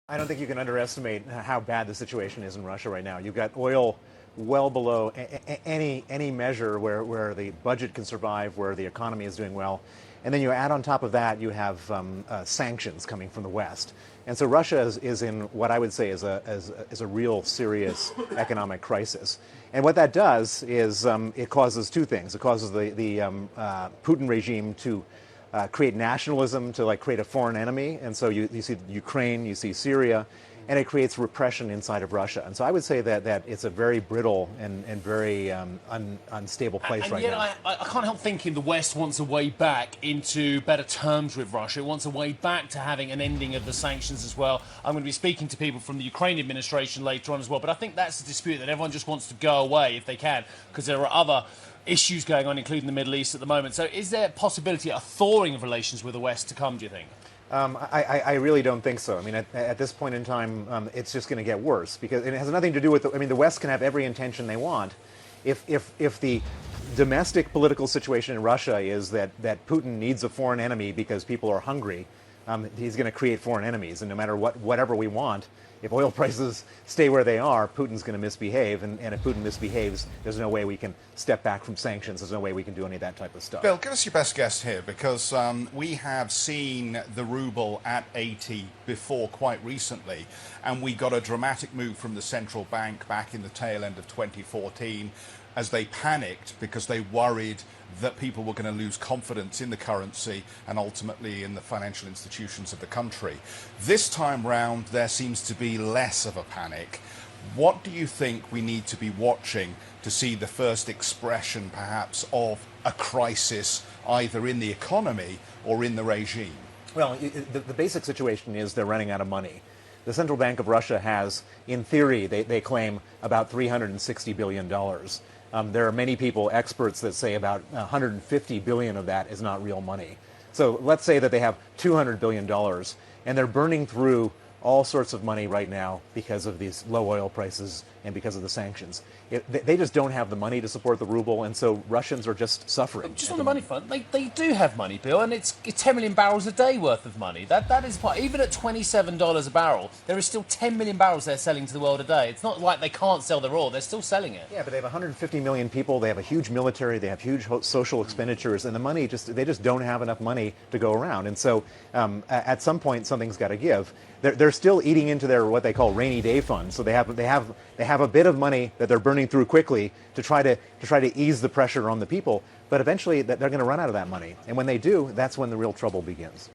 I don't think you can underestimate how bad the situation is in Russia right now. You've got oil well below any measure where the budget can survive, where the economy is doing well. And then you add on top of that, you have sanctions coming from the West. And so Russia is in what I would say is a real serious economic crisis. And what that does is it causes two things. It causes the Putin regime to create nationalism, to create a foreign enemy. And so you see Ukraine, you see Syria, and it creates repression inside of Russia. And so I would say that it's a very brittle and very unstable place right now. I can't help thinking the West wants a way back into better terms with Russia. It wants a way back to having an ending of the sanctions as well. I'm going to be speaking to people from the Ukraine administration later on as well, but I think that's a dispute that everyone just wants to go away if they can, because there are other issues going on, including the Middle East at the moment. So is there a possibility, a thawing of relations with the West to come, do you think? I really don't think so. I mean, at this point in time, it's just going to get worse, because it has nothing to do with, the West can have every intention they want. If the domestic political situation in Russia is that Putin needs a foreign enemy because people are hungry, he's going to create foreign enemies. And no matter whatever we want, if oil prices stay where they are, Putin's going to misbehave. And if Putin misbehaves, there's no way we can step back from sanctions. There's no way we can do any of that type of stuff. Bill, give us your best guess here, because we have seen the ruble at 80 before quite recently, and we got a dramatic move from the central bank back in the tail end of 2014 as they panicked because they worried that people were going to lose confidence in the currency and ultimately in the financial institutions of the country. This time round, there seems to be less of a panic. What do you think we need to be watching to see the first expression, perhaps, of a crisis either in the economy or in the regime? Well, the basic situation is they're running out of money. The Central Bank of Russia has, in theory, they claim about $360 billion. There are many people, experts, that say about 150 billion of that is not real money. So let's say that they have $200 billion, and they're burning through all sorts of money right now because of these low oil prices and because of the sanctions. They just don't have the money to support the ruble, and so Russians are just suffering. Just on the money front, they do have money, Bill, and it's 10 million barrels a day worth of money. That is even at $27 a barrel, there is still 10 million barrels they're selling to the world a day. It's not like they can't sell their oil; they're still selling it. Yeah, but they have 150 million people. They have a huge military. They have huge social expenditures, and the money they just don't have enough money to go around. And so, at some point, something's got to give. They're still eating into their what they call rainy day fund. So they have a bit of money that they're burning through quickly to try to ease the pressure on the people. But eventually, they're going to run out of that money, and when they do, that's when the real trouble begins.